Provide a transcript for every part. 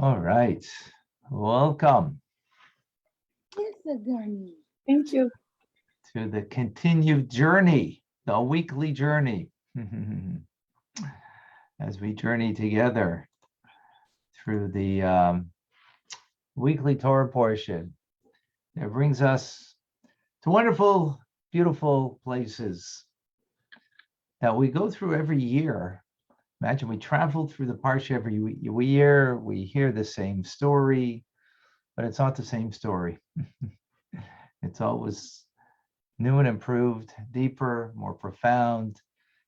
All right. Welcome It's a journey. Thank you. to the continued journey, the weekly journey, as we journey together through the weekly Torah portion. It brings us to wonderful, beautiful places that we go through every year. Imagine we travel through the Parsha every year, we hear the same story, but it's not the same story. It's always new and improved, deeper, more profound,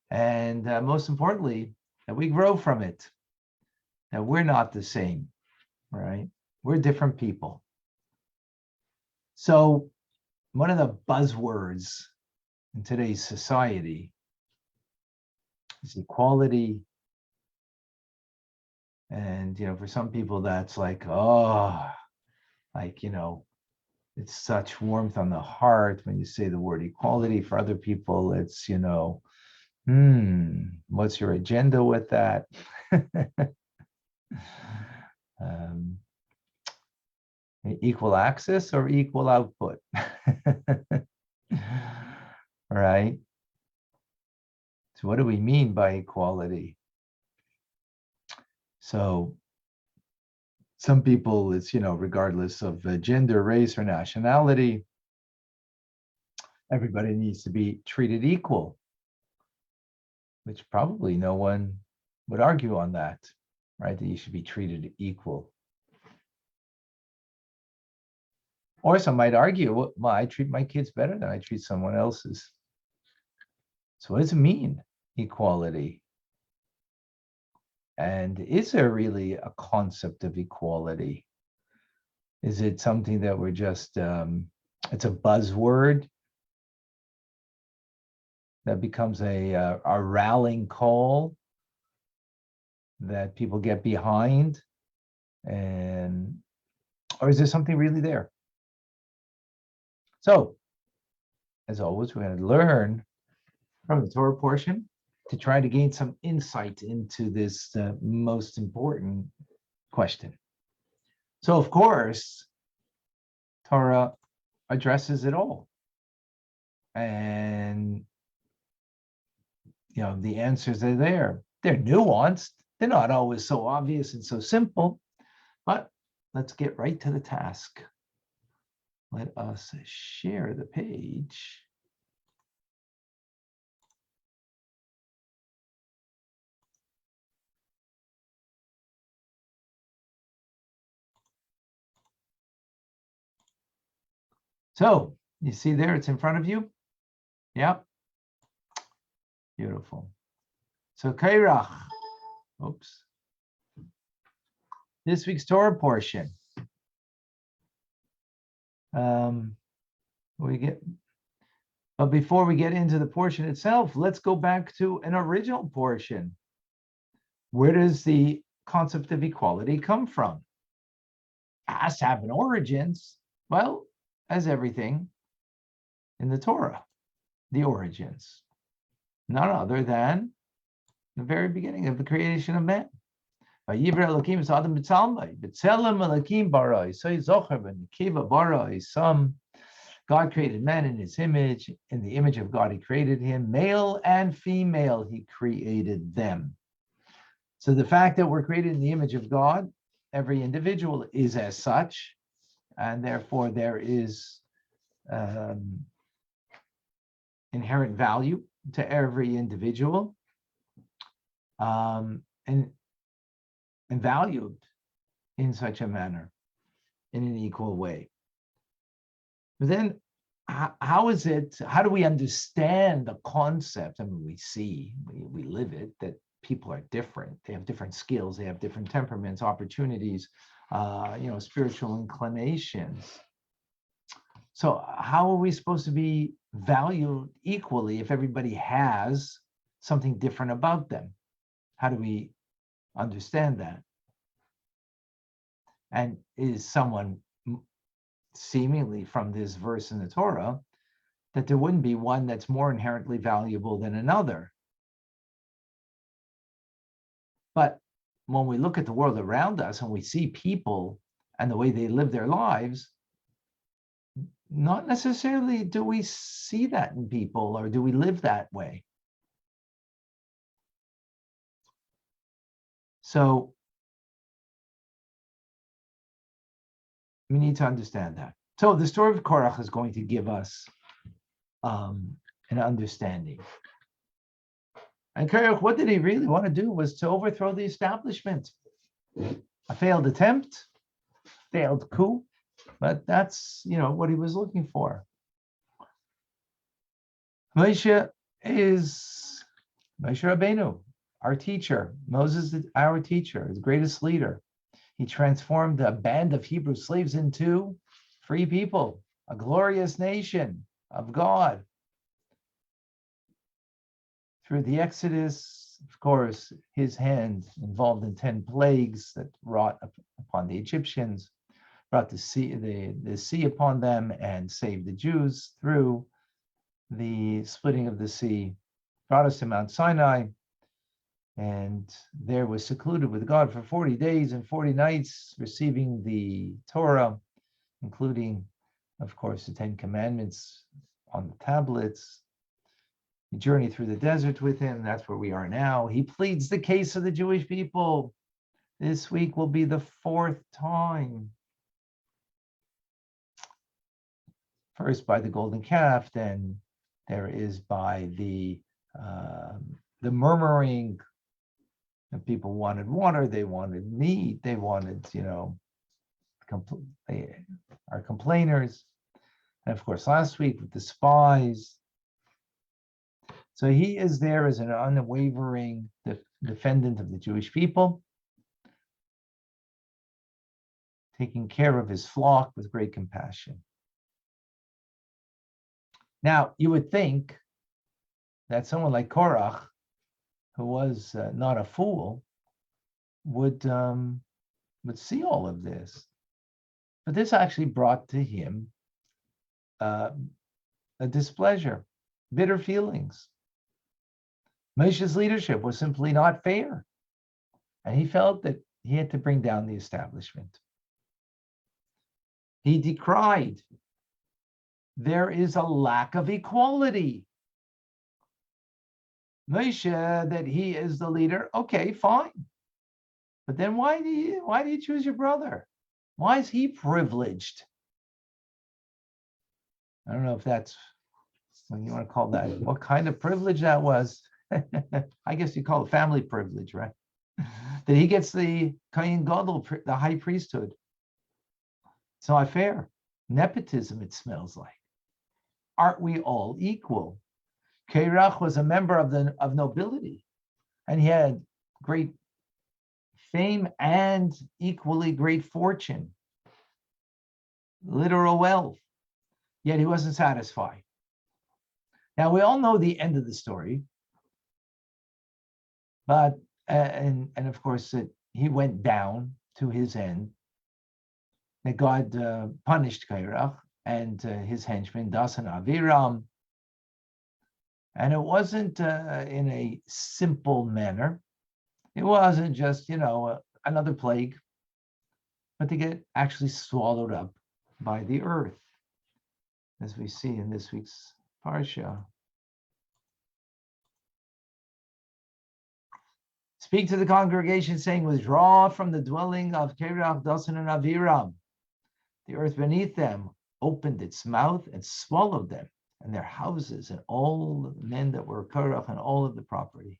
and most importantly, that we grow from it, that we're not the same, right? We're different people. So one of the buzzwords in today's society is equality. And, for some people that's like, it's such warmth on the heart when you say the word equality. For other people, it's, what's your agenda with that? Equal access or equal output? Right? So what do we mean by equality? So some people, it's, regardless of gender, race, or nationality, everybody needs to be treated equal, which probably no one would argue on that, right? That you should be treated equal. Or some might argue, well, I treat my kids better than I treat someone else's. So what does it mean, equality? And is there really a concept of equality? Is it something that we're just, it's a buzzword that becomes a rallying call that people get behind? Or is there something really there? So, as always, we're going to learn from the Torah portion to try to gain some insight into this most important question. So, of course, Torah addresses it all. And, the answers are there. They're nuanced. They're not always so obvious and so simple. But let's get right to the task. Let us share the page. So you see there, it's in front of you. Yep. Beautiful. So Korach, oops. This week's Torah portion. But before we get into the portion itself, let's go back to an original portion. Where does the concept of equality come from? It has to have an origins. Well, as everything in the Torah, the origins, none other than the very beginning of the creation of man. God created man in his image. In the image of God, he created him. Male and female, he created them. So the fact that we're created in the image of God, every individual is as such, and therefore there is inherent value to every individual, and valued in such a manner, in an equal way. But then how do we understand the concept? I mean, we live it, that people are different. They have different skills, they have different temperaments, opportunities, spiritual inclinations. So how are we supposed to be valued equally if everybody has something different about them? How do we understand that? And is someone seemingly from this verse in the Torah that there wouldn't be one that's more inherently valuable than another? But when we look at the world around us and we see people and the way they live their lives, not necessarily do we see that in people or do we live that way. So we need to understand that. So the story of Korach is going to give us an understanding. And Korach, what did he really want to do was to overthrow the establishment. A failed attempt, failed coup, but that's, what he was looking for. Moshe Rabbeinu, our teacher. Moses, our teacher, his greatest leader. He transformed a band of Hebrew slaves into free people, a glorious nation of God. Through the Exodus, of course, his hand involved in 10 plagues that wrought upon the Egyptians, brought the sea upon them and saved the Jews through the splitting of the sea, brought us to Mount Sinai, and there was secluded with God for 40 days and 40 nights, receiving the Torah, including, of course, the 10 Commandments on the tablets. The journey through the desert with him, that's where we are now. He pleads the case of the Jewish people. This week will be the 4th time. First by the golden calf, then there is by the murmuring. And people wanted water, they wanted meat, they wanted, they are complainers. And of course, last week with the spies. So he is there as an unwavering defendant of the Jewish people, taking care of his flock with great compassion. Now, you would think that someone like Korach, who was not a fool, would see all of this. But this actually brought to him a displeasure, bitter feelings. Moshe's leadership was simply not fair. And he felt that he had to bring down the establishment. He decried, there is a lack of equality. Moshe, that he is the leader, okay, fine. But then why do you choose your brother? Why is he privileged? I don't know if that's what you want to call that, what kind of privilege that was. I guess you call it family privilege, right? That he gets the Kohen Gadol, the high priesthood. It's not fair. Nepotism, it smells like. Aren't we all equal? Korach was a member of nobility, and he had great fame and equally great fortune, literal wealth, yet he wasn't satisfied. Now, we all know the end of the story, but, and of course, that he went down to his end, that God punished Korach and his henchmen, Das and Aviram. And it wasn't in a simple manner. It wasn't just, another plague, but to get actually swallowed up by the earth, as we see in this week's Parshah. Speak to the congregation, saying, withdraw from the dwelling of Korach, Dasan, and Aviram. The earth beneath them opened its mouth and swallowed them, and their houses, and all the men that were Korach, and all of the property.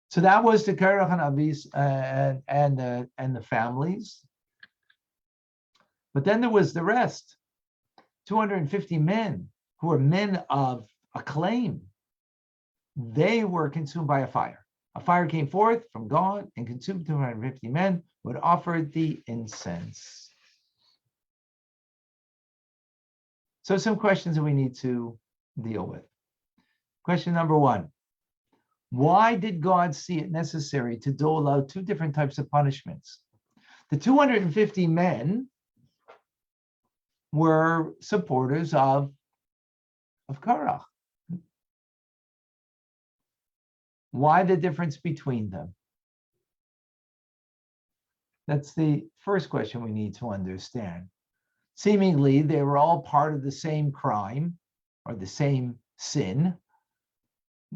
So that was the Korach and Avis and the families. But then there was the rest, 250 men who were men of acclaim. They were consumed by a fire. A fire came forth from God and consumed 250 men who had offered the incense. So some questions that we need to deal with. Question number 1. Why did God see it necessary to dole out 2 different types of punishments? The 250 men were supporters of Korach. Why the difference between them? That's the first question we need to understand. Seemingly, they were all part of the same crime or the same sin.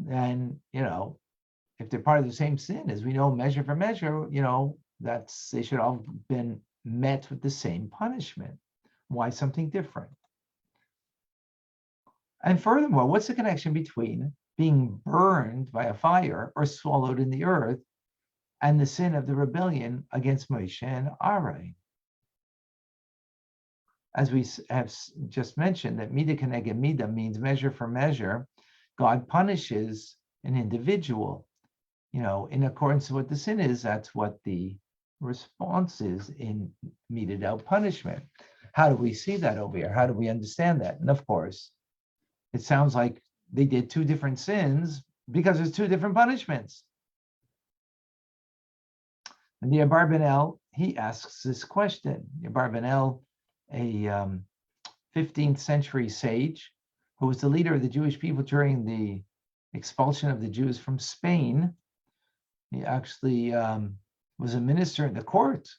And, if they're part of the same sin, as we know, measure for measure, they should all have been met with the same punishment. Why something different? And furthermore, what's the connection between being burned by a fire or swallowed in the earth and the sin of the rebellion against Moshe and Aaron? As we have just mentioned, that midah keneged midah means measure for measure. God punishes an individual, in accordance with what the sin is. That's what the response is in meted out punishment. How do we see that over here? How do we understand that? And of course, it sounds like they did two different sins because there's two different punishments. And the Abarbanel, he asks this question. The Abarbanel, a 15th century sage who was the leader of the Jewish people during the expulsion of the Jews from Spain. He actually was a minister in the court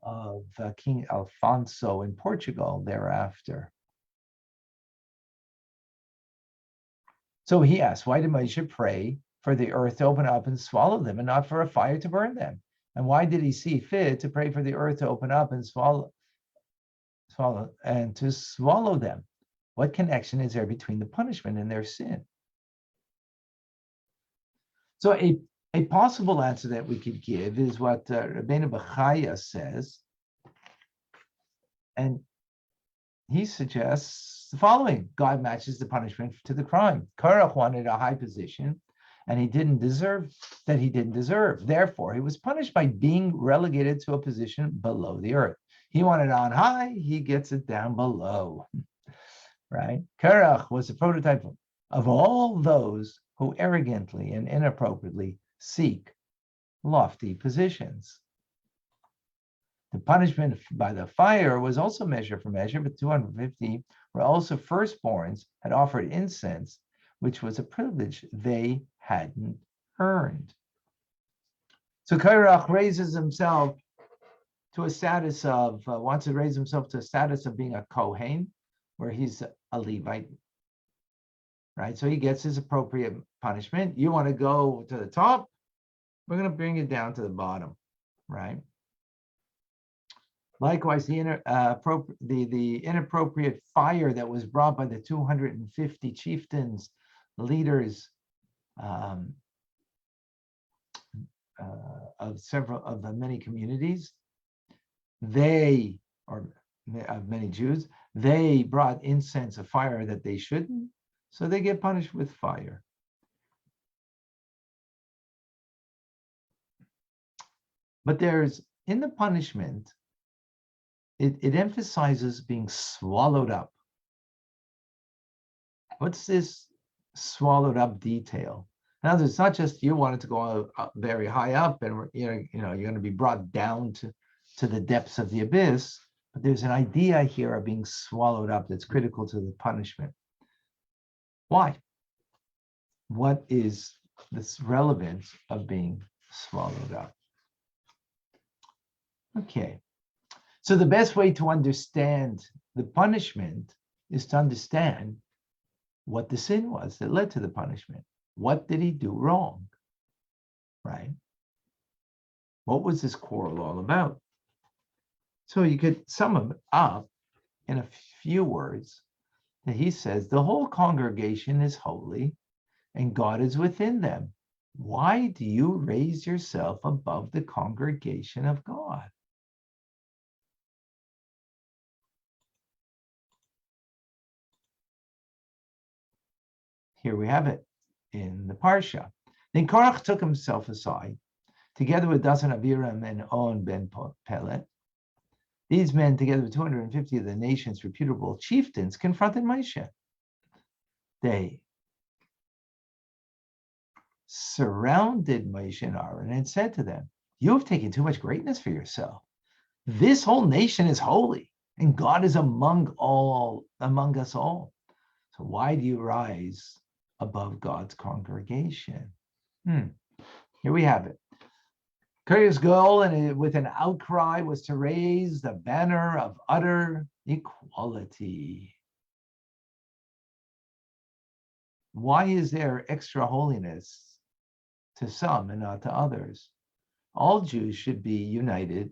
of King Alfonso in Portugal thereafter. So he asked, why did Moshe pray for the earth to open up and swallow them and not for a fire to burn them? And why did he see fit to pray for the earth to open up and swallow them? What connection is there between the punishment and their sin? So a possible answer that we could give is what Rabbeinu Bechaya says. And he suggests the following: God matches the punishment to the crime. Korach wanted a high position, and he didn't deserve. Therefore, he was punished by being relegated to a position below the earth. He wanted on high, he gets it down below. Right? Korach was a prototype of all those who arrogantly and inappropriately seek lofty positions. The punishment by the fire was also measure for measure, but 250 were also firstborns, had offered incense, which was a privilege they hadn't earned. So Korach raises himself to a status of, wants to raise himself to a status of being a Kohen, where he's a Levite, right? So he gets his appropriate punishment. You want to go to the top, we're going to bring it down to the bottom, right? Likewise, the inappropriate fire that was brought by the 250 chieftains, leaders of many communities, of many Jews, they brought incense, a fire that they shouldn't, so they get punished with fire. But there's, in the punishment, it emphasizes being swallowed up. What's this swallowed up detail? Now, it's not just you wanted to go up very high up and you're going to be brought down to the depths of the abyss, but there's an idea here of being swallowed up that's critical to the punishment. Why? What is this relevance of being swallowed up? Okay. So the best way to understand the punishment is to understand what the sin was that led to the punishment. What did he do wrong? Right? What was this quarrel all about? So you could sum it up in a few words that he says, the whole congregation is holy and God is within them. Why do you raise yourself above the congregation of God? Here we have it in the Parshah. Then Korach took himself aside, together with Dasan Abiram and On ben Pelet. These men, together with 250 of the nation's reputable chieftains, confronted Moshe. They surrounded Moshe and Aaron and said to them, you have taken too much greatness for yourself. This whole nation is holy, and God is among us all. So why do you rise above God's congregation. Here we have it. Korach's goal, and with an outcry, was to raise the banner of utter equality. Why is there extra holiness to some and not to others? All Jews should be united,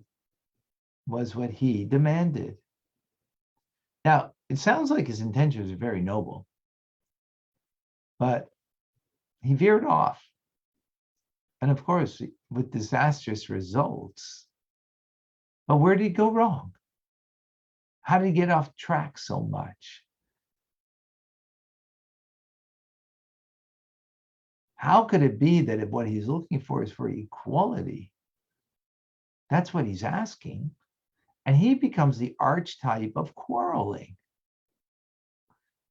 was what he demanded. Now, it sounds like his intentions are very noble, but he veered off. And of course, with disastrous results. But where did he go wrong? How did he get off track so much? How could it be that if what he's looking for is for equality? That's what he's asking. And he becomes the archetype of quarreling.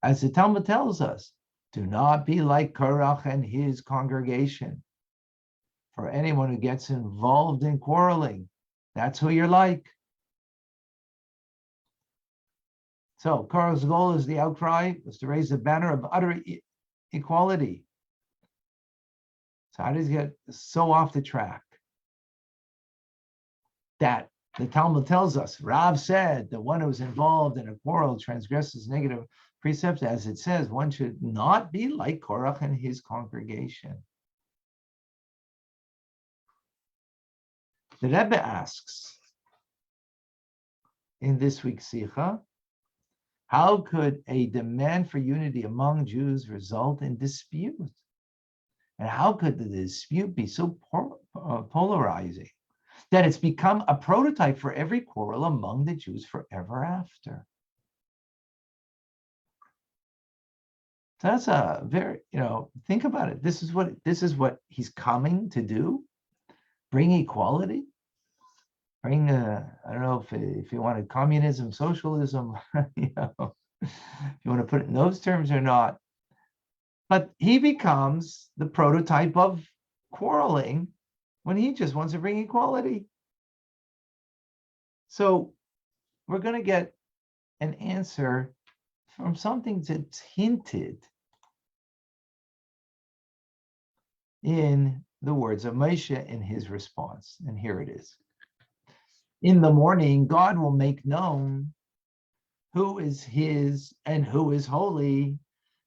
As the Talmud tells us, do not be like Korach and his congregation. For anyone who gets involved in quarreling, that's who you're like. So Korach's goal is the outcry, was to raise the banner of utter equality. So how does he get so off the track? That the Talmud tells us, Rav said, the one who is involved in a quarrel transgresses negative precepts. As it says, one should not be like Korach and his congregation. The Rebbe asks in this week's Sikha, how could a demand for unity among Jews result in dispute? And how could the dispute be so polarizing that it's become a prototype for every quarrel among the Jews forever after? So that's a very, think about it. This is what he's coming to do. Bring equality. Bring, I don't know if you wanted communism, socialism, if you want to put it in those terms or not. But he becomes the prototype of quarreling when he just wants to bring equality. So we're going to get an answer from something that's hinted in the words of Moshe in his response. And here it is. In the morning, God will make known who is his and who is holy,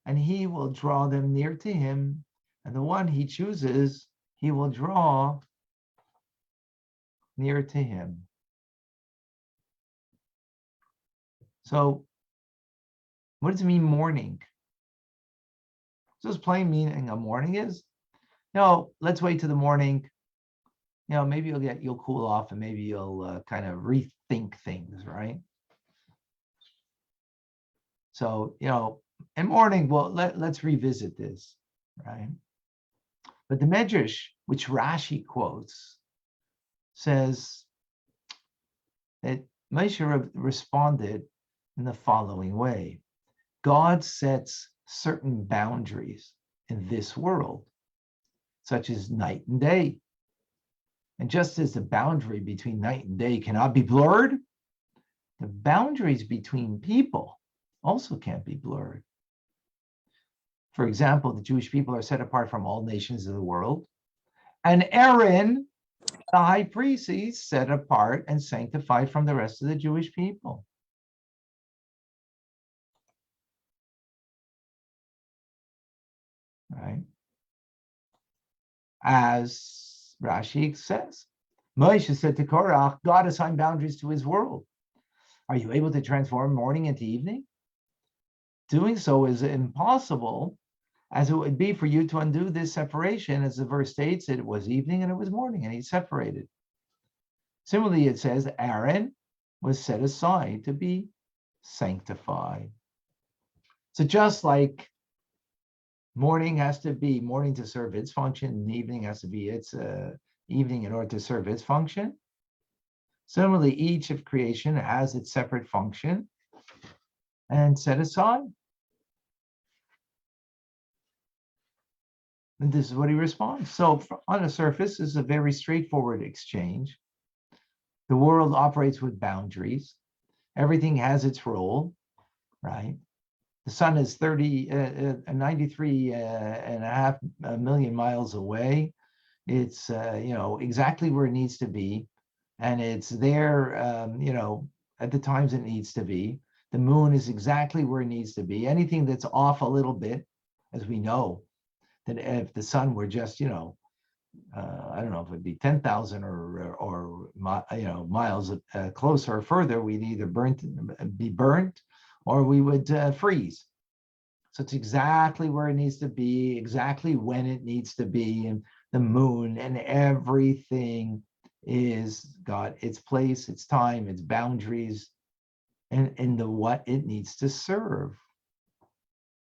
and he will draw them near to him. And the one he chooses, he will draw near to him. So, what does it mean, morning? So, this plain meaning of morning is, let's wait till the morning. Maybe you'll cool off and maybe you'll kind of rethink things, right? So, in morning, well, let's revisit this, right? But the Medrash, which Rashi quotes, says that Moshe responded in the following way. God sets certain boundaries in this world, such as night and day. And just as the boundary between night and day cannot be blurred, the boundaries between people also can't be blurred. For example, the Jewish people are set apart from all nations of the world. And Aaron, the high priest, is set apart and sanctified from the rest of the Jewish people. Right? As Rashi says, Moshe said to Korach, God assigned boundaries to his world. Are you able to transform morning into evening? Doing so is impossible, as it would be for you to undo this separation. As the verse states, it was evening and it was morning, and he separated. Similarly, it says Aaron was set aside to be sanctified. So just like morning has to be morning to serve its function, and evening has to be its evening in order to serve its function. Similarly, each of creation has its separate function and set aside. And this is what he responds. So on the surface, this is a very straightforward exchange. The world operates with boundaries. Everything has its role, right? The sun is 93 and a half million miles away. It's exactly where it needs to be, and it's there at the times it needs to be. The moon is exactly where it needs to be. Anything that's off a little bit, as we know, that if the sun were just I don't know if it'd be 10,000 or miles closer or further, we'd either be burnt or we would freeze. So it's exactly where it needs to be, exactly when it needs to be, and the moon and everything is got its place, its time, its boundaries, and the what it needs to serve.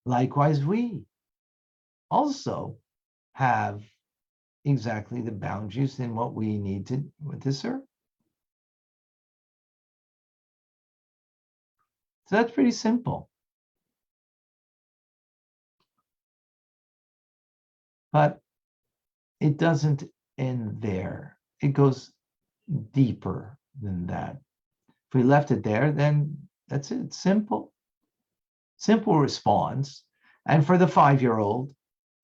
Likewise, we also have exactly the boundaries in what we need to serve. So that's pretty simple. But it doesn't end there. It goes deeper than that. If we left it there, then that's it. Simple. Simple response. And for the 5-year-old,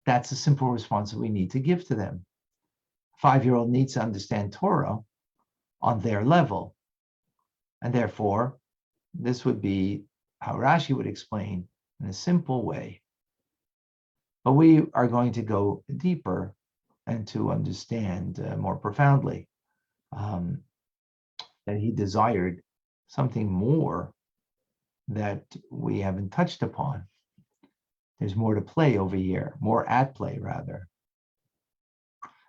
that's a simple response that we need to give to them. 5-year-old needs to understand Torah on their level. And therefore, this would be how Rashi would explain in a simple way. But we are going to go deeper and to understand more profoundly that he desired something more that we haven't touched upon. There's more to play over here, more at play rather.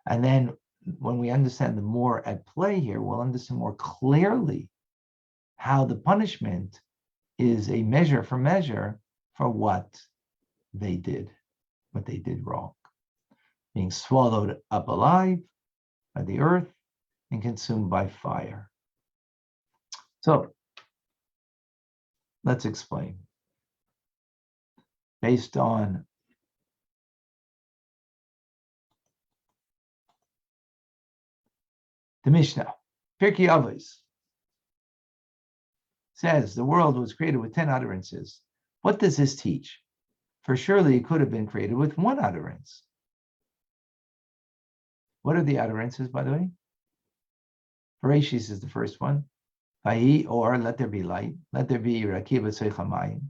And then when we understand the more at play here, we'll understand more clearly how the punishment is a measure for what they did wrong. Being swallowed up alive by the earth and consumed by fire. So let's explain. Based on the Mishnah, Pirkei Avos says the world was created with 10 utterances. What does this teach? For surely it could have been created with one utterance. What are the utterances, by the way? Bereshis is the first one. Vayi, or let there be light. Let there be rakiva seichamayim.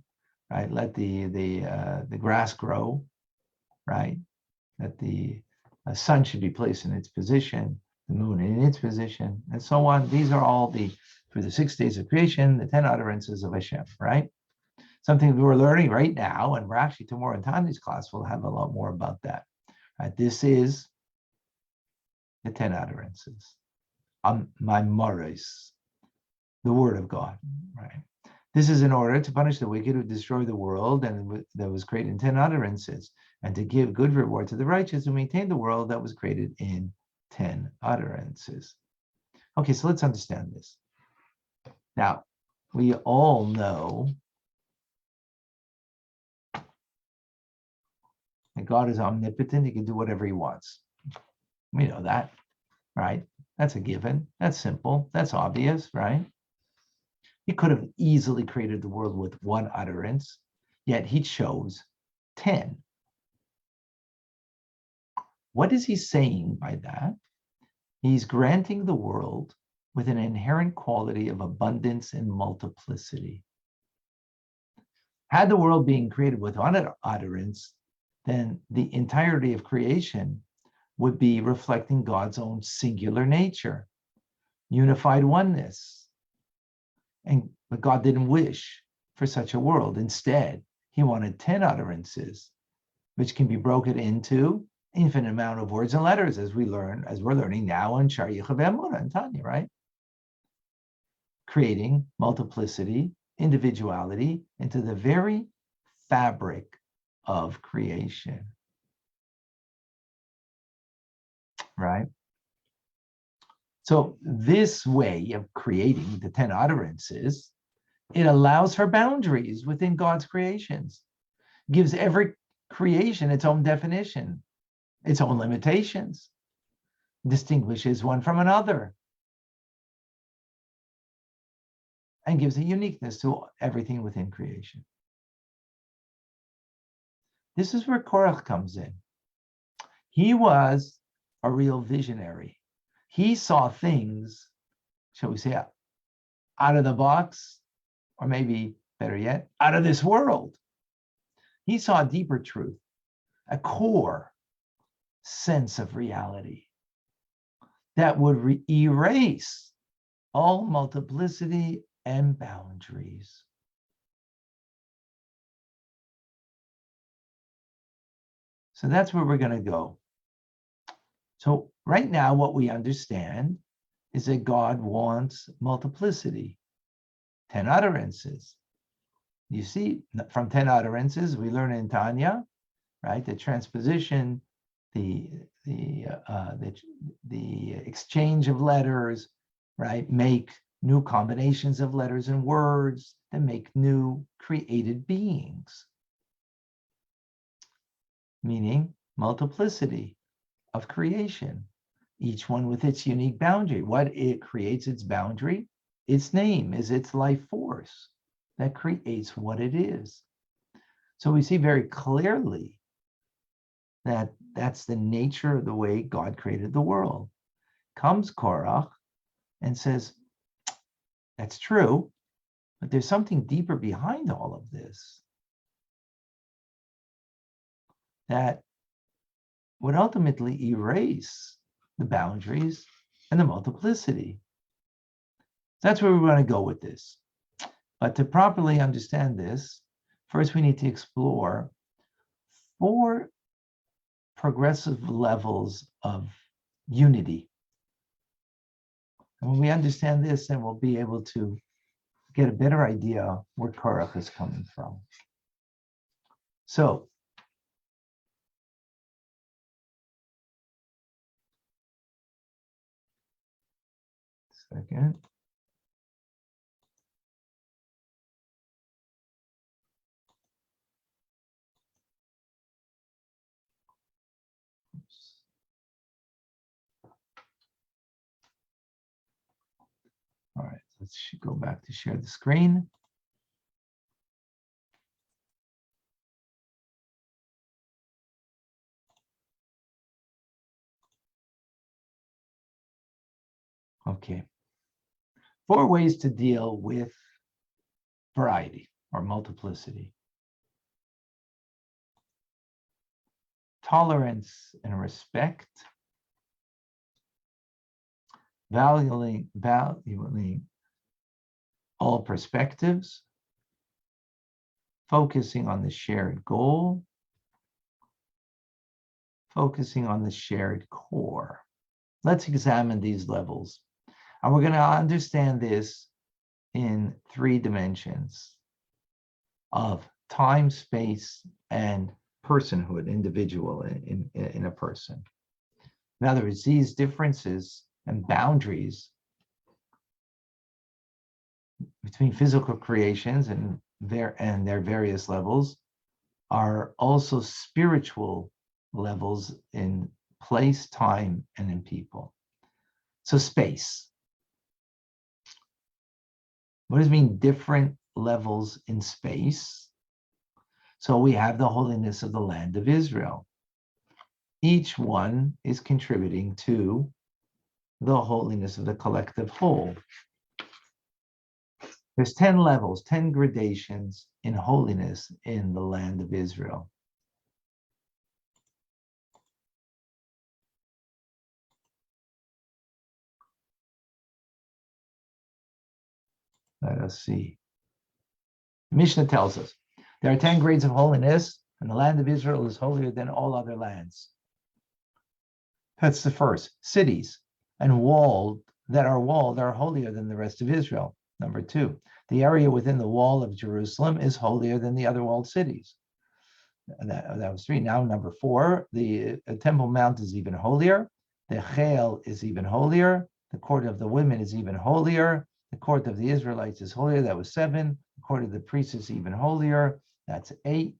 Right? Let the grass grow. Right? That the sun should be placed in its position, the moon in its position, and so on. These are all for the 6 days of creation, the 10 utterances of Hashem. Right? Something we're learning right now, and we're actually tomorrow in Tanya's class, we'll have a lot more about that. Right? This is the 10 utterances. My moros, the word of God. Right? This is in order to punish the wicked who destroy the world and that was created in 10 utterances, and to give good reward to the righteous who maintain the world that was created in 10 utterances. Okay, so let's understand this. Now, we all know that God is omnipotent. He can do whatever he wants. We know that, right? That's a given. That's simple. That's obvious, right? He could have easily created the world with one utterance, yet he chose 10. What is he saying by that? He's granting the world with an inherent quality of abundance and multiplicity. Had the world been created with one utterance, then the entirety of creation would be reflecting God's own singular nature, unified oneness. But God didn't wish for such a world. Instead, he wanted 10 utterances, which can be broken into infinite amount of words and letters, as we're learning now on Shar Yichud and Tanya, right? Creating multiplicity, individuality into the very fabric of creation, right? So this way of creating the 10 utterances, it allows for boundaries within God's creations, gives every creation its own definition, its own limitations, distinguishes one from another, and gives a uniqueness to everything within creation. This is where Korach comes in. He was a real visionary. He saw things, shall we say, out of the box, or maybe better yet, out of this world. He saw a deeper truth, a core sense of reality that would erase all multiplicity and boundaries. So that's where we're going to go. So right now, what we understand is that God wants multiplicity, 10 utterances. You see, from 10 utterances, we learn in Tanya, right? The transposition, the exchange of letters, right? Make new combinations of letters and words that make new created beings. Meaning multiplicity of creation, each one with its unique boundary. What it creates its boundary, its name is its life force that creates what it is. So we see very clearly that that's the nature of the way God created the world. Comes Korach and says, that's true, but there's something deeper behind all of this that would ultimately erase the boundaries and the multiplicity. That's where we want to go with this. But to properly understand this, first we need to explore 4 progressive levels of unity. And when we understand this, then we'll be able to get a better idea where Korach is coming from. So, second. All right, let's go back to share the screen. Okay. 4 ways to deal with variety or multiplicity. Tolerance and respect. Valuing all perspectives. Focusing on the shared goal. Focusing on the shared core. Let's examine these levels. And we're going to understand this in 3 dimensions of time, space, and personhood, individual in a person. In other words, these differences and boundaries between physical creations and their various levels are also spiritual levels in place, time, and in people. So space. What does it mean, different levels in space? So we have the holiness of the land of Israel. Each one is contributing to the holiness of the collective whole. There's 10 levels, 10 gradations in holiness in the land of Israel. Let us see. Mishnah tells us there are 10 grades of holiness, and the land of Israel is holier than all other lands. That's the first. Cities and walled are holier than the rest of Israel. Number 2, the area within the wall of Jerusalem is holier than the other walled cities. That was 3. Now, number 4, the Temple Mount is even holier. The Chel is even holier. The court of the women is even holier. The court of the Israelites is holier. That was 7. The court of the priests is even holier. That's 8.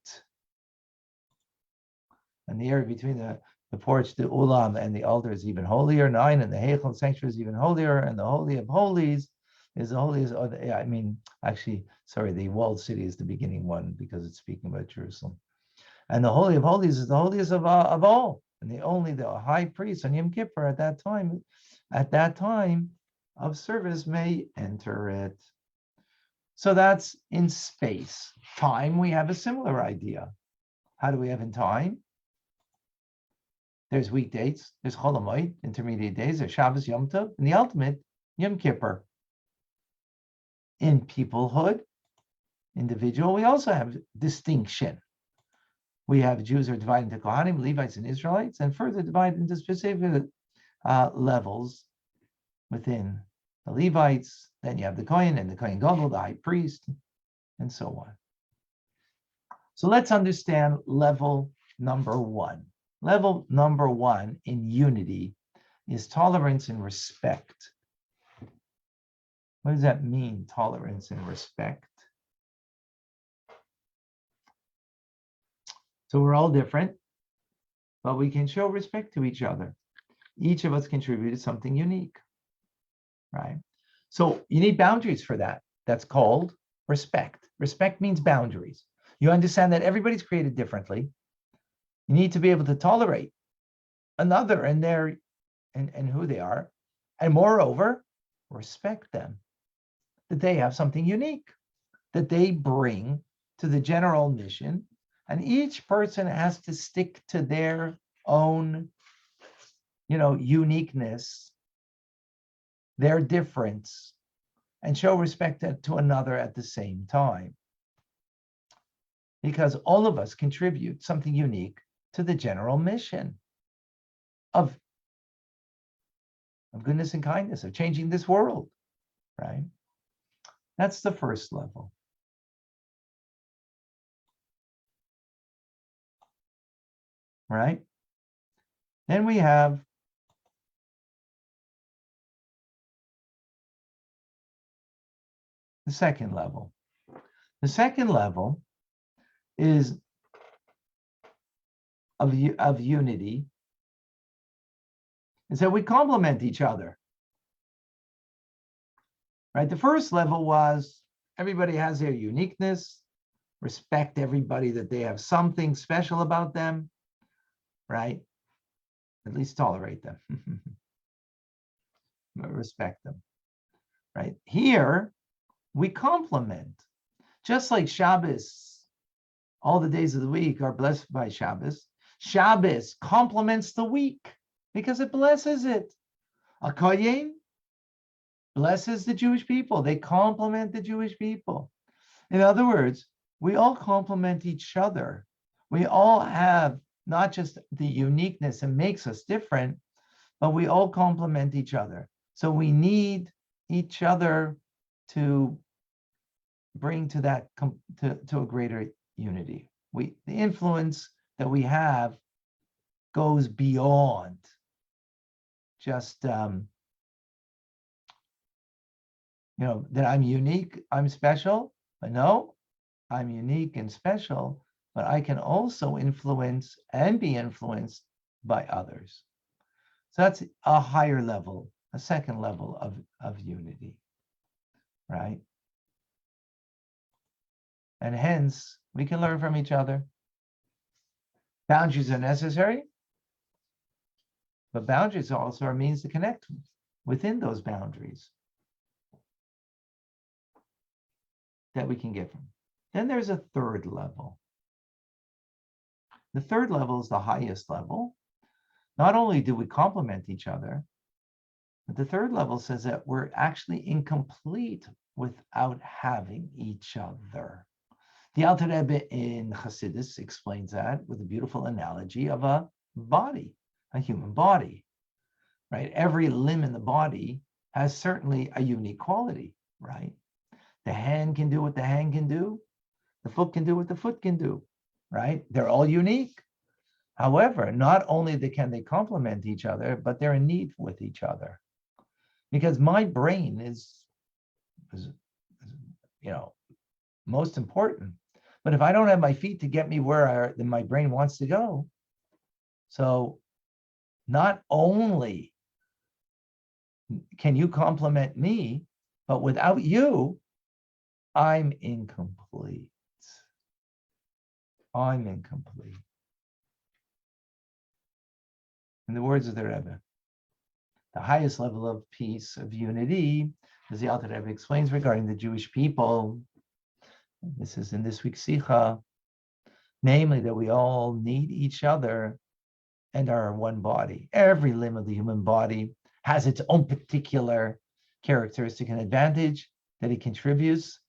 And the area between the porch, the ulam, and the altar is even holier. 9. And the Heichal sanctuary is even holier. And the Holy of Holies is the holiest. The walled city is the beginning one because it's speaking about Jerusalem. And the Holy of Holies is the holiest of all. And the high priest on Yom Kippur at that time of service may enter it. So that's in space. Time, we have a similar idea. How do we have in time? There's weekdays, there's Chol Hamoed, intermediate days, there's Shabbos, Yom Tov, and the ultimate, Yom Kippur. In peoplehood, individual, we also have distinction. We have Jews who are divided into Kohanim, Levites, and Israelites, and further divided into specific levels within the Levites. Then you have the Kohen and the Kohen Gadol, the high priest, and so on. So let's understand level number one. Level number one in unity is tolerance and respect. What does that mean, tolerance and respect? So we're all different, but we can show respect to each other. Each of us contributed something unique, right? So you need boundaries for that. That's called respect. Respect means boundaries. You understand that everybody's created differently. You need to be able to tolerate another and who they are, and moreover, respect them, that they have something unique that they bring to the general mission, and each person has to stick to their own, uniqueness, their difference, and show respect to another at the same time. Because all of us contribute something unique to the general mission of goodness and kindness, of changing this world, right? That's the first level. Right? Then we have the second level. The second level is of unity, is that we complement each other. Right? The first level was everybody has their uniqueness, respect everybody that they have something special about them, right? At least tolerate them, respect them, right? Here, we complement. Just like Shabbos, all the days of the week are blessed by Shabbos. Shabbos complements the week because it blesses it. A Kohen blesses the Jewish people. They complement the Jewish people. In other words, we all complement each other. We all have not just the uniqueness that makes us different, but we all complement each other. So we need each other to bring to that to a greater unity. The influence that we have goes beyond just that I'm unique, I'm special. But no, I'm unique and special, but I can also influence and be influenced by others. So that's a higher level, a second level of unity, right? And hence, we can learn from each other. Boundaries are necessary, but boundaries also are a means to connect within those boundaries that we can get from. Then there's a third level. The third level is the highest level. Not only do we complement each other, but the third level says that we're actually incomplete without having each other. The Alter Rebbe in Chassidus explains that with a beautiful analogy of a body, a human body, right? Every limb in the body has certainly a unique quality, right? The hand can do what the hand can do. The foot can do what the foot can do, right? They're all unique. However, not only can they complement each other, but they're in need with each other. Because my brain is most important. But if I don't have my feet to get me where my brain wants to go, so not only can you complement me, but without you, I'm incomplete. I'm incomplete. In the words of the Rebbe, the highest level of peace, of unity, as the Alter Rebbe explains regarding the Jewish people, this is in this week's Sikha, namely that we all need each other and are one body. Every limb of the human body has its own particular characteristic and advantage that it contributes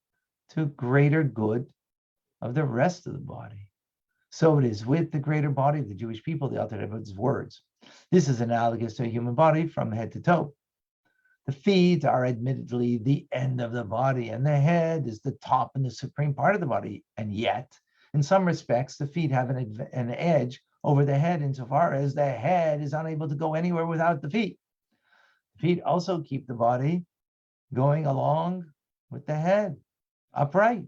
to greater good of the rest of the body. So it is with the greater body of the Jewish people, the Alter Rebbe's words. This is analogous to a human body from head to toe. The feet are admittedly the end of the body, and the head is the top and the supreme part of the body. And yet, in some respects, the feet have an edge over the head insofar as the head is unable to go anywhere without the feet. The feet also keep the body going along with the head, upright.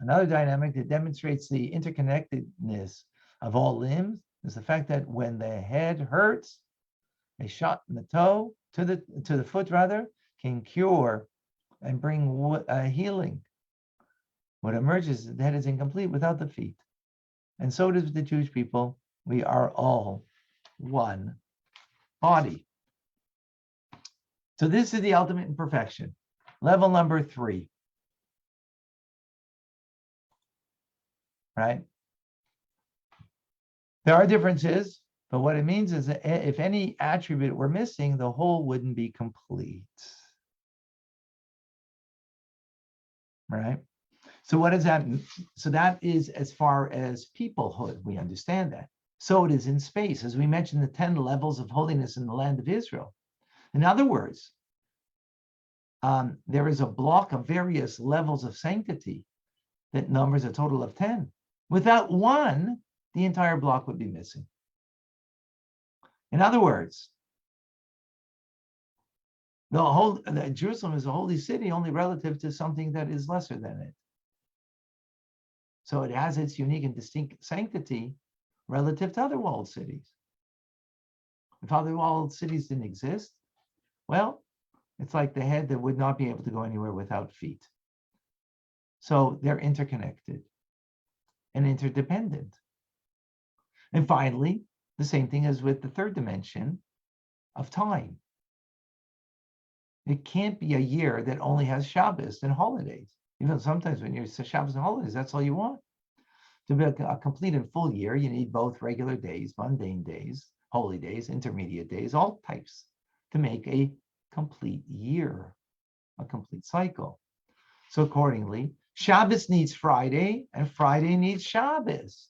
Another dynamic that demonstrates the interconnectedness of all limbs is the fact that when the head hurts, a shot in the toe to the foot rather can cure and bring healing. What emerges is the head is incomplete without the feet, and so does the Jewish people. We are all one body. So this is the ultimate imperfection. Level number 3. Right? There are differences, but what it means is that if any attribute were missing, the whole wouldn't be complete. Right? So what does that mean? So that is as far as peoplehood, we understand that. So it is in space, as we mentioned, the 10 levels of holiness in the land of Israel. In other words, there is a block of various levels of sanctity that numbers a total of 10. Without one, the entire block would be missing. In other words, Jerusalem is a holy city only relative to something that is lesser than it. So it has its unique and distinct sanctity relative to other walled cities. If other walled cities didn't exist, well, it's like the head that would not be able to go anywhere without feet. So they're interconnected and interdependent. And finally, the same thing as with the third dimension of time. It can't be a year that only has Shabbos and holidays. Even sometimes when you're Shabbos and holidays, that's all you want. To be a complete and full year, you need both regular days, mundane days, holy days, intermediate days, all types to make a complete year, a complete cycle. So accordingly, Shabbos needs Friday and Friday needs Shabbos.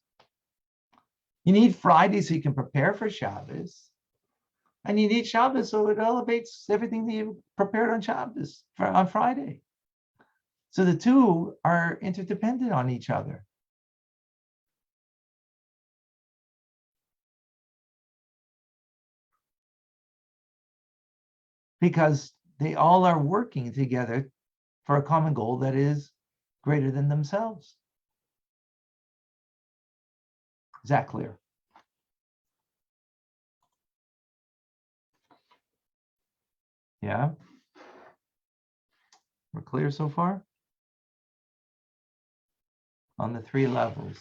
You need Friday so you can prepare for Shabbos. And you need Shabbos so it elevates everything that you prepared on Shabbos, on Friday. So the two are interdependent on each other. Because they all are working together for a common goal that is greater than themselves. Is that clear? Yeah? We're clear so far? On the 3 levels.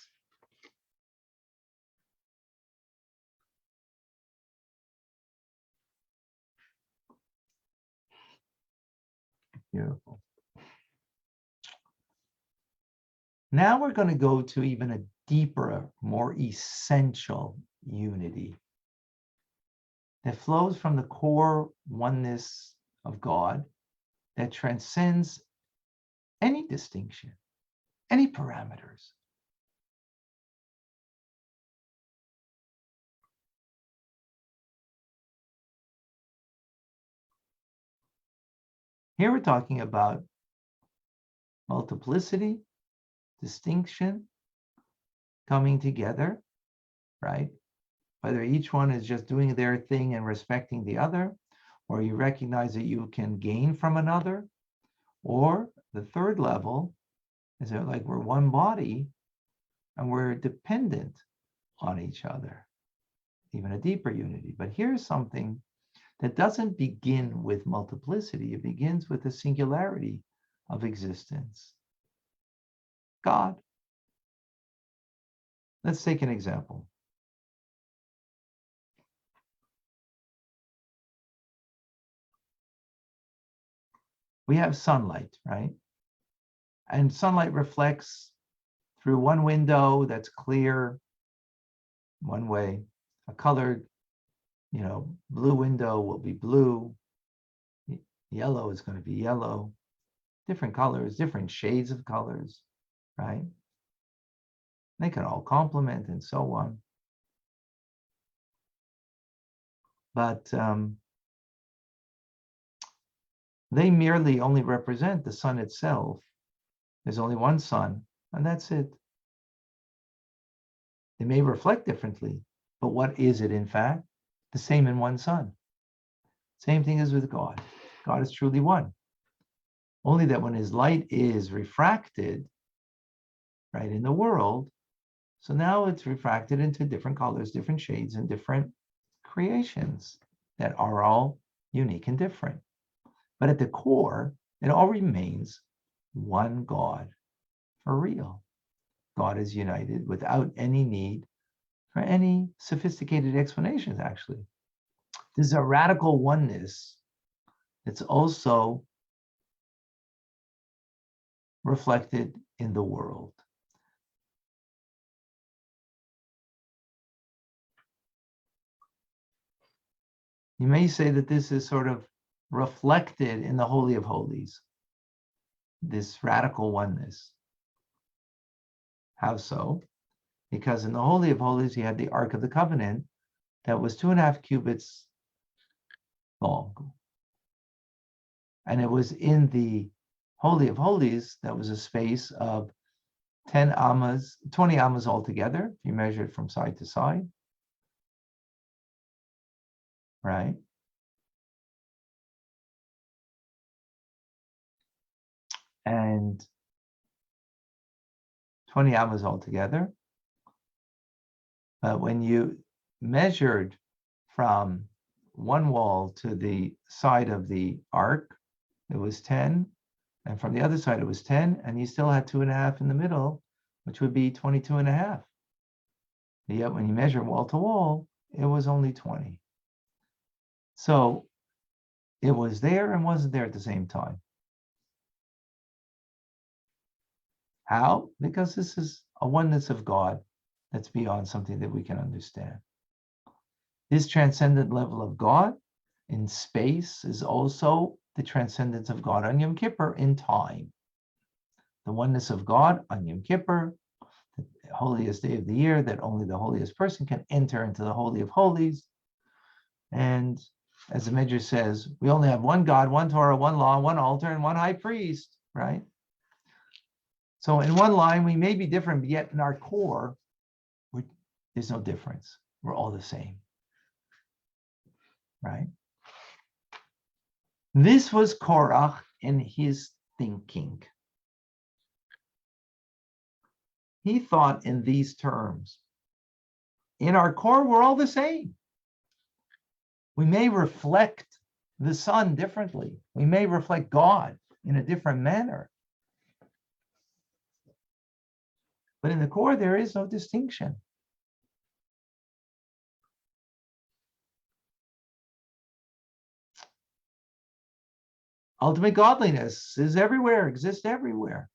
Beautiful. Now we're going to go to even a deeper, more essential unity that flows from the core oneness of God that transcends any distinction, any parameters. Here we're talking about multiplicity, distinction, coming together, right? Whether each one is just doing their thing and respecting the other, or you recognize that you can gain from another, or the third level is that like we're one body and we're dependent on each other, even a deeper unity. But here's something that doesn't begin with multiplicity. It begins with the singularity of existence. God. Let's take an example. We have sunlight, right? And sunlight reflects through one window that's clear, one way. A colored, blue window will be blue. Yellow is going to be yellow. Different colors, different shades of colors, right? They can all complement and so on. But they merely only represent the sun itself. There's only one sun, and that's it. They may reflect differently, but what is it in fact? The same in one sun. Same thing as with God. God is truly one. Only that when his light is refracted, right, in the world, so now it's refracted into different colors, different shades, and different creations that are all unique and different. But at the core, it all remains one God for real. God is united without any need for any sophisticated explanations, actually. There's a radical oneness that's also reflected in the world. You may say that this is sort of reflected in the Holy of Holies, this radical oneness. How so? Because in the Holy of Holies, you had the Ark of the Covenant that was 2.5 cubits long. And it was in the Holy of Holies that was a space of 10 amas, 20 amas altogether, if you measure it from side to side. Right? And 20 amas altogether. But when you measured from one wall to the side of the ark, it was 10. And from the other side, it was 10. And you still had 2.5 in the middle, which would be 22.5. Yet when you measure wall to wall, it was only 20. So it was there and wasn't there at the same time. How? Because this is a oneness of God that's beyond something that we can understand. This transcendent level of God in space is also the transcendence of God on Yom Kippur in time. The oneness of God on Yom Kippur, the holiest day of the year, that only the holiest person can enter into the Holy of Holies. And as the Midrash says, we only have one God, one Torah, one law, one altar, and one high priest, right? So in one line, we may be different, but yet in our core, there's no difference. We're all the same, right? This was Korach in his thinking. He thought in these terms. In our core, we're all the same. We may reflect the sun differently. We may reflect God in a different manner. But in the core, there is no distinction. Ultimate godliness is everywhere, exists everywhere.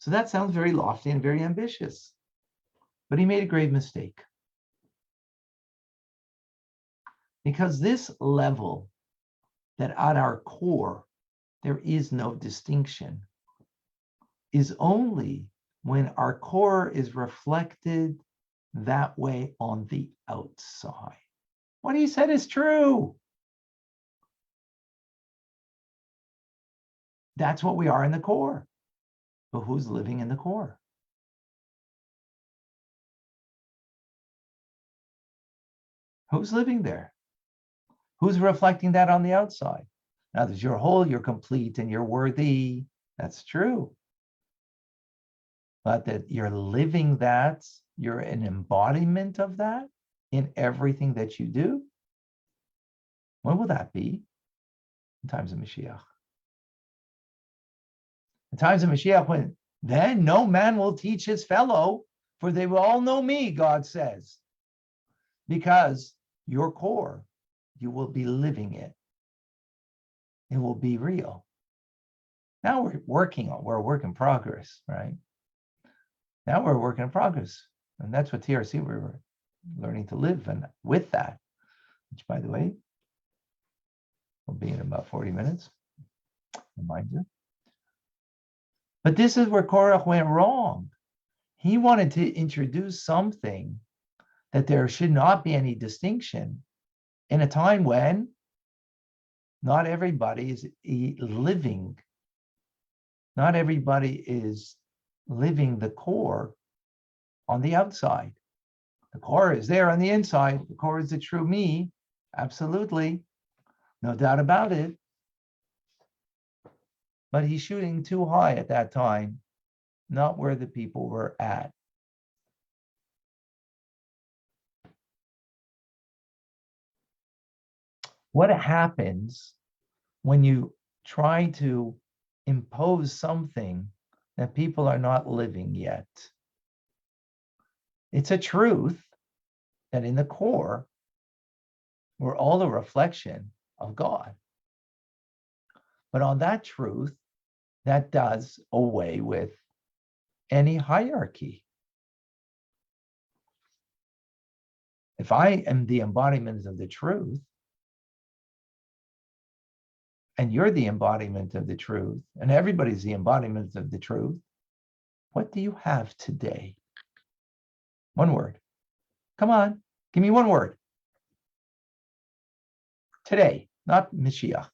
So that sounds very lofty and very ambitious. But he made a grave mistake. Because this level, that at our core, there is no distinction, is only when our core is reflected that way on the outside. What he said is true. That's what we are in the core. But who's living in the core? Who's living there? Who's reflecting that on the outside? Now, that you're whole, you're complete, and you're worthy. That's true. But that you're living that, you're an embodiment of that in everything that you do. When will that be? In times of Mashiach. In times of Mashiach, when Then no man will teach his fellow, for they will all know me, God says, because your core, you will be living it. It will be real. Now we're a work in progress, right? Now we're a work in progress. And that's what TRC, we were learning to live and with that, which, by the way, will be in about 40 minutes, remind you. But this is where Korach went wrong. He wanted to introduce something that there should not be any distinction in a time when not everybody is living. Not everybody is living the core on the outside. The core is there on the inside. The core is the true me. Absolutely. No doubt about it. But he's shooting too high at that time, not where the people were at. What happens when you try to impose something that people are not living yet? It's a truth that in the core, we're all a reflection of God. But on that truth, that does away with any hierarchy. If I am the embodiment of the truth, and you're the embodiment of the truth, and everybody's the embodiment of the truth, what do you have today? One word. Come on, give me one word. Today, not Mashiach.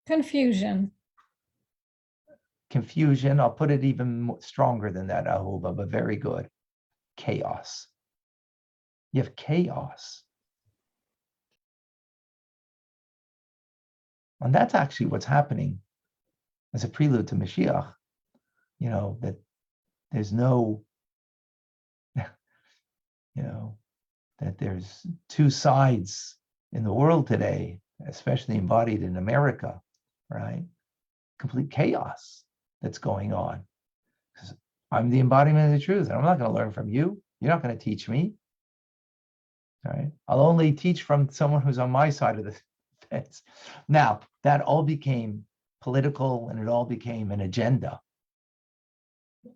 Confusion. Confusion, I'll put it even stronger than that, Ahuva, but very good. Chaos. You have chaos. And that's actually what's happening as a prelude to Mashiach. You know, that there's no, that there's two sides in the world today, especially embodied in America, right? Complete chaos that's going on. Because I'm the embodiment of the truth, and I'm not going to learn from you. You're not going to teach me. All right. I'll only teach from someone who's on my side of the fence. Now, that all became political and it all became an agenda.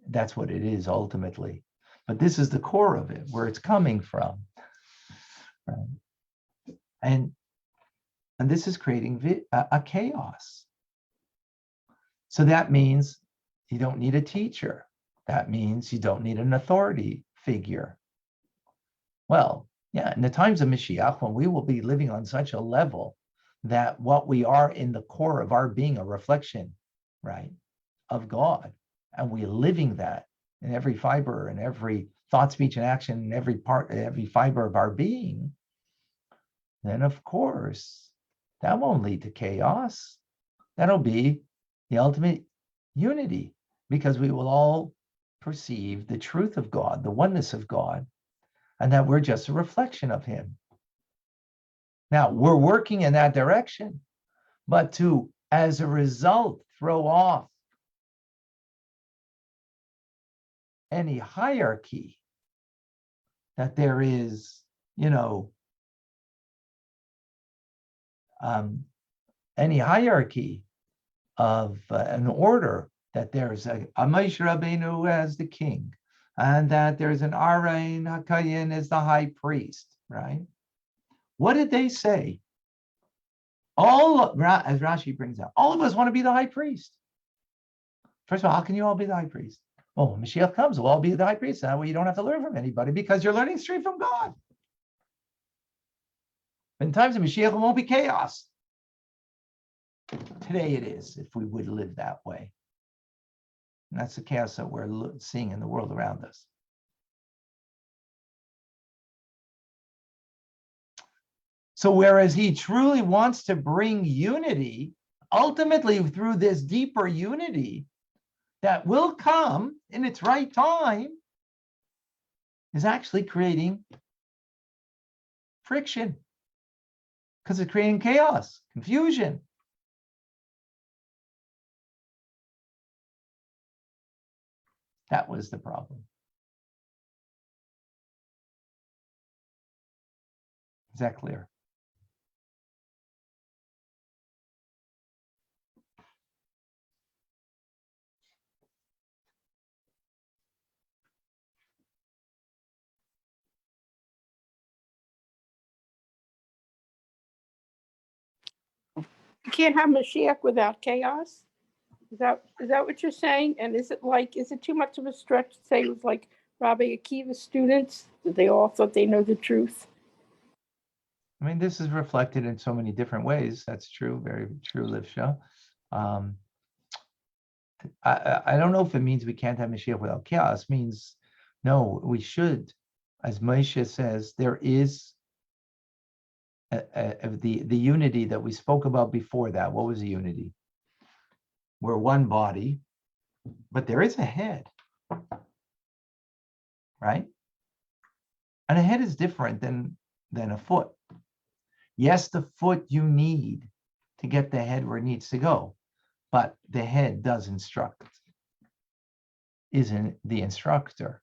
That's what it is ultimately. But this is the core of it, where it's coming from. Right? And this is creating a chaos. So that means you don't need a teacher. That means you don't need an authority figure. Well, yeah, in the times of Mashiach, when we will be living on such a level that what we are in the core of our being, a reflection, right, of God, and we're living that in every fiber and every thought, speech, and action, in every part, every fiber of our being, then of course, that won't lead to chaos. That'll be the ultimate unity, because we will all perceive the truth of God, the oneness of God, and that we're just a reflection of him. Now, we're working in that direction, but to, as a result, throw off any hierarchy that there is, any hierarchy of an order, that there's a Moshe Rabbeinu as the king, and that there's an Aaron HaKayin as the high priest, right? What did they say? As Rashi brings out, all of us want to be the high priest. First of all, how can you all be the high priest? Well, when Mashiach comes, we'll all be the high priest. That way you don't have to learn from anybody, because you're learning straight from God. In times of Mashiach, it won't be chaos. Today it is, if we would live that way. And that's the chaos that we're seeing in the world around us. So whereas he truly wants to bring unity, ultimately through this deeper unity that will come in its right time, is actually creating friction, because it's creating chaos, confusion. That was the problem. Is that clear? You can't have Mashiach without chaos. Is that what you're saying? And is it too much of a stretch to say it was like Rabbi Akiva's students, that they all thought they know the truth? I mean, this is reflected in so many different ways. That's true, very true, Livsha. I don't know if it means we can't have Mashiach without chaos. It means, no, we should. As Moshe says, there is the unity that we spoke about before that. What was the unity? We're one body, but there is a head, right? And a head is different than a foot. Yes, the foot you need to get the head where it needs to go, but the head does instruct, isn't the instructor,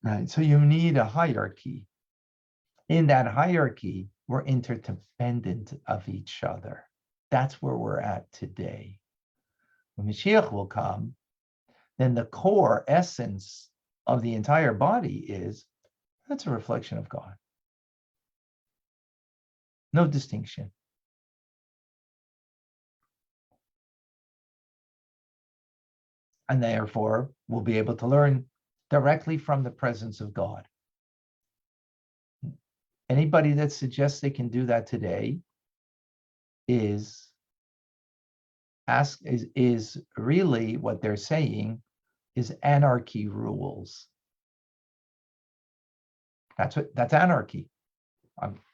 right? So you need a hierarchy. In that hierarchy, we're interdependent of each other. That's where we're at today. When Mashiach will come, then the core essence of the entire body is, that's a reflection of God. No distinction. And therefore, we'll be able to learn directly from the presence of God. Anybody that suggests they can do that today is really what they're saying is anarchy rules. That's anarchy.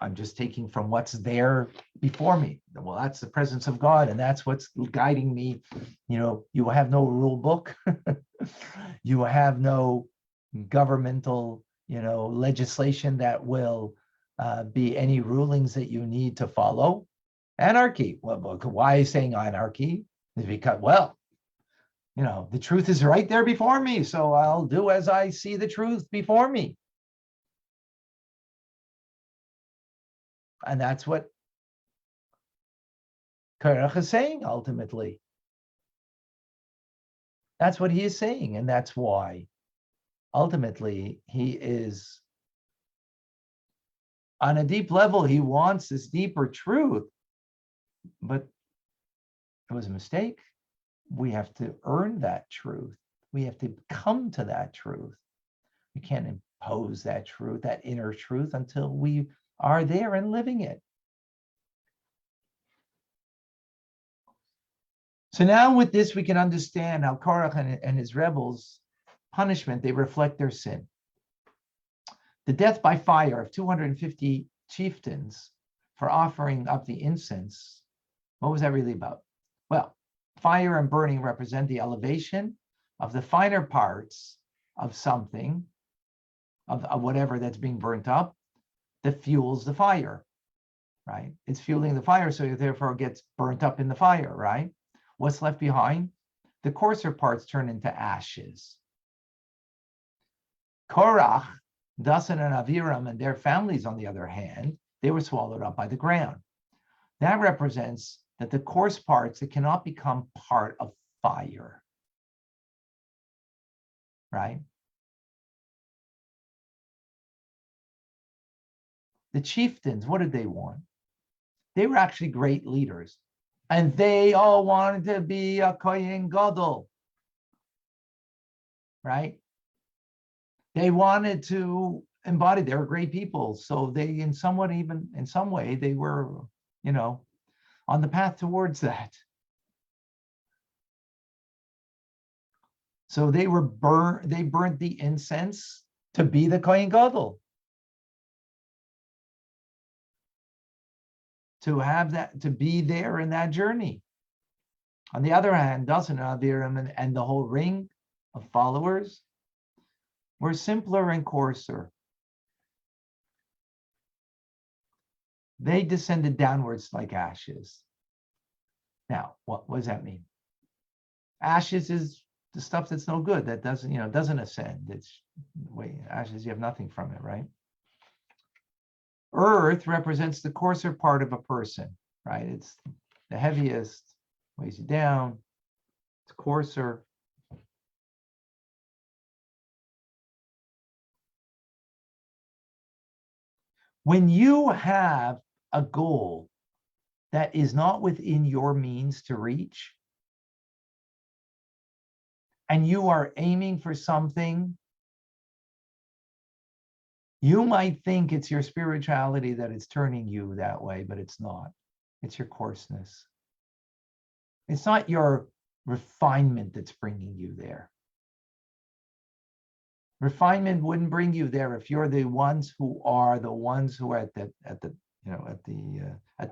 I'm just taking from what's there before me. Well, that's the presence of God, and that's what's guiding me. You have no rule book. You have no governmental, legislation that will be any rulings that you need to follow. Anarchy. Well, why are you saying anarchy? Is because, the truth is right there before me, so I'll do as I see the truth before me. And that's what Korach is saying ultimately. That's what he is saying, and that's why ultimately he is, on a deep level, he wants this deeper truth, but it was a mistake. We have to earn that truth. We have to come to that truth. We can't impose that truth, that inner truth, until we are there and living it. So now with this, we can understand how Korach and his rebels' punishment, they reflect their sin. The death by fire of 250 chieftains for offering up the incense, what was that really about? Well, fire and burning represent the elevation of the finer parts of something, of whatever that's being burnt up, that fuels the fire, right? It's fueling the fire, so therefore it gets burnt up in the fire, right? What's left behind? The coarser parts turn into ashes. Korach, Dasan and Aviram and their families, on the other hand, they were swallowed up by the ground. That represents that the coarse parts that cannot become part of fire, right? The chieftains, what did they want? They were actually great leaders, and they all wanted to be a Kohen Gadol, right? They wanted to embody, they were great people. So they, in some way, they were, on the path towards that. So they burnt the incense to be the Kohen Gadol. To have that, to be there in that journey. On the other hand, Dasan and Aviram and the whole ring of followers were simpler and coarser. They descended downwards like ashes. Now, what does that mean? Ashes is the stuff that's no good, that doesn't ascend. It's ashes, you have nothing from it, right? Earth represents the coarser part of a person, right? It's the heaviest, weighs you down, it's coarser. When you have a goal that is not within your means to reach, and you are aiming for something, you might think it's your spirituality that is turning you that way, but it's not. It's your coarseness. It's not your refinement that's bringing you there. Refinement wouldn't bring you there if you're the ones who are at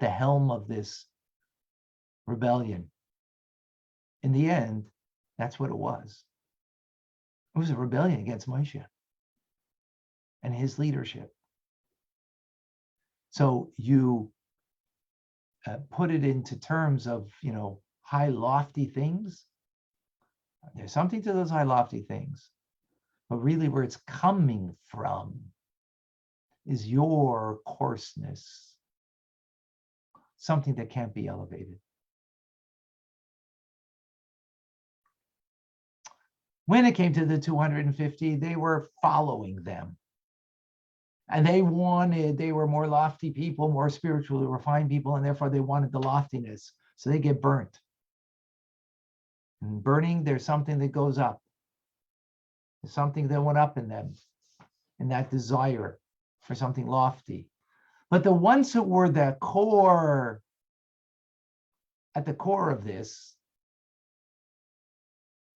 the helm of this rebellion. In the end, that's what it was. It was a rebellion against Moshe and his leadership. So you put it into terms of, high lofty things. There's something to those high lofty things, but really where it's coming from is your coarseness, something that can't be elevated. When it came to the 250, they were following them. And they were more lofty people, more spiritually refined people, and therefore they wanted the loftiness. So they get burnt. And burning, there's something that goes up. There's something that went up in them, in that desire for something lofty. But the ones who were at the core of this,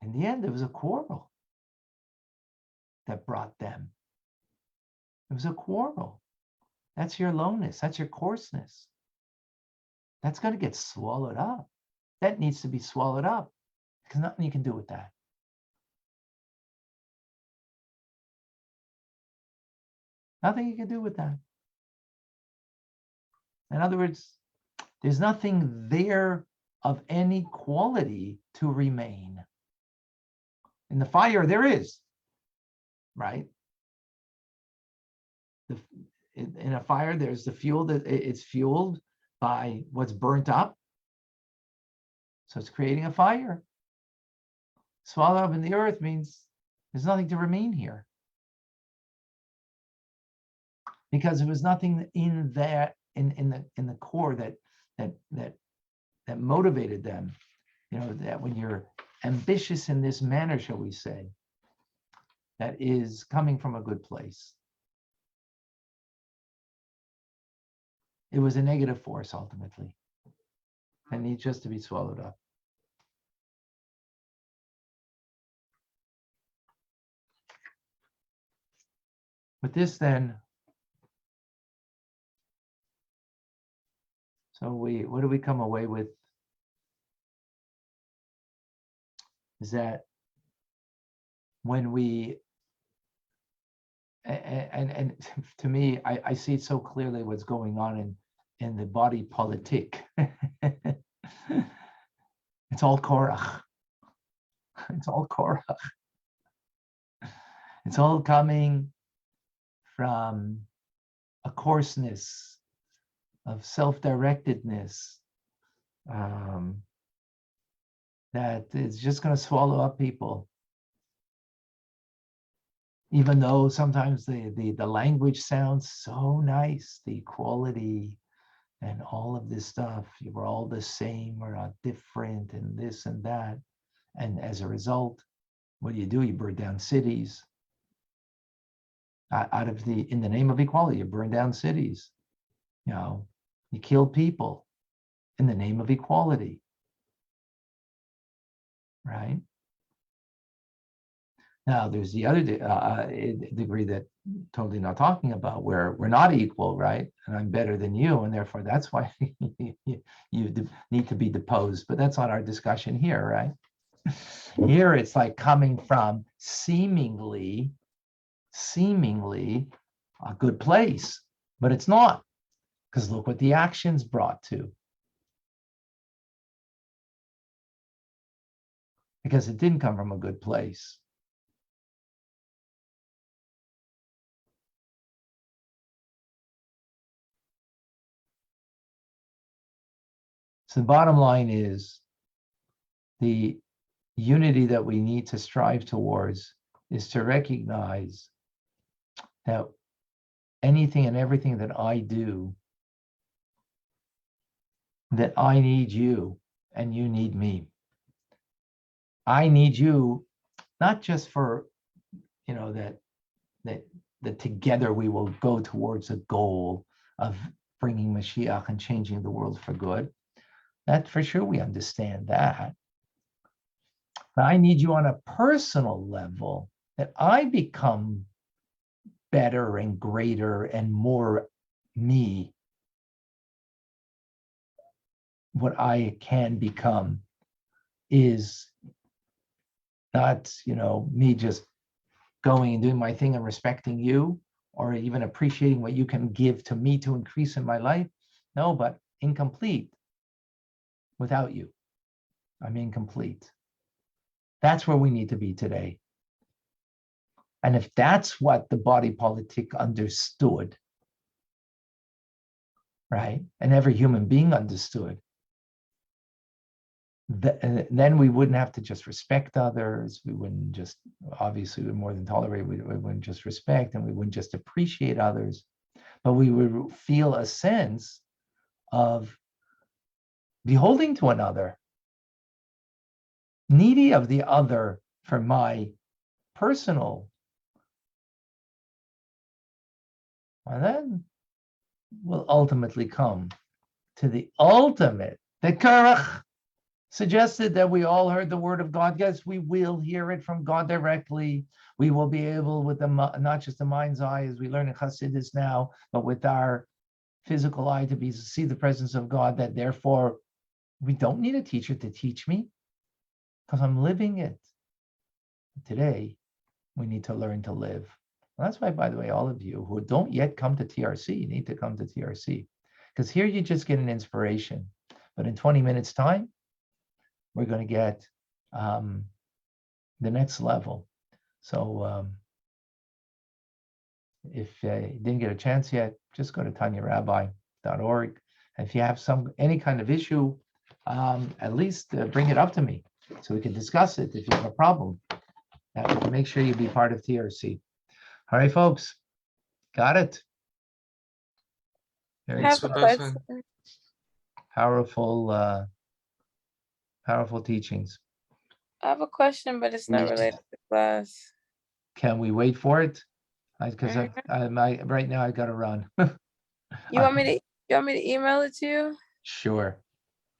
in the end, it was a quarrel that brought them. It was a quarrel. That's your lowness. That's your coarseness. That's going to get swallowed up. That needs to be swallowed up because nothing you can do with that. Nothing you can do with that. In other words, there's nothing there of any quality to remain. In the fire, there is, right? In a fire, there's the fuel that it's fueled by what's burnt up. So it's creating a fire. Swallowed up in the earth means there's nothing to remain here. Because there was nothing in that in the core that motivated them. That when you're ambitious in this manner, shall we say, that is coming from a good place. It was a negative force ultimately, and needs just to be swallowed up. With this then, so what do we come away with? Is that when we, and to me, I see it so clearly what's going on in the body politic. It's all Korach. It's all Korach. It's all coming from a coarseness of self-directedness that is just going to swallow up people. Even though sometimes the language sounds so nice, the equality and all of this stuff, we're all the same, we're not different, and this and that. And as a result, what do? You burn down cities. In the name of equality, you burn down cities. You kill people in the name of equality, right? Now, there's the other degree that totally not talking about, where we're not equal, right? And I'm better than you, and therefore that's why you need to be deposed. But that's not our discussion here, right? Here it's like coming from seemingly a good place, but it's not, because look what the actions brought to. because it didn't come from a good place. So the bottom line is the unity that we need to strive towards is to recognize that anything and everything that I do, that I need you and you need me. I need you, not just for, that together we will go towards a goal of bringing Mashiach and changing the world for good. That for sure, we understand that. But I need you on a personal level, that I become better and greater and more me, what I can become is not, me just going and doing my thing and respecting you, or even appreciating what you can give to me to increase in my life. No, but incomplete without you. I'm incomplete. That's where we need to be today. And if that's what the body politic understood, right, and every human being understood, then we wouldn't have to just respect others. We wouldn't just, obviously, we're more than tolerate. We wouldn't just respect, and we wouldn't just appreciate others, but we would feel a sense of beholding to another, needy of the other for my personal. And then we'll ultimately come to the ultimate, that Korach suggested that we all heard the word of God. Yes, we will hear it from God directly. We will be able, with not just the mind's eye, as we learn in Chassidus now, but with our physical eye to see the presence of God, that therefore we don't need a teacher to teach me because I'm living it. Today, we need to learn to live. And that's why, by the way, all of you who don't yet come to TRC, you need to come to TRC, because here you just get an inspiration. But in 20 minutes time, we're going to get the next level. So if you didn't get a chance yet, just go to TanyaRabbi.org. And if you have any kind of issue, at least bring it up to me so we can discuss it. If you have a problem, make sure you be part of TRC. All right, folks, got it. Very Have a question. powerful, powerful teachings. I have a question, but it's not related to class. Can we wait for it? Because right now I got to run. You want me to email it to you? Sure.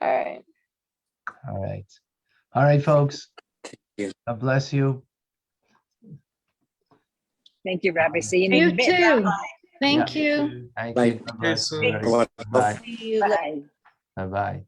All right. All right. All right, folks. you. God bless you. Thank you, Rabbi. See you You in a bit. too. Thank you. Thank Bye. you. God bless you. Bye. Bye. Bye. Bye-bye.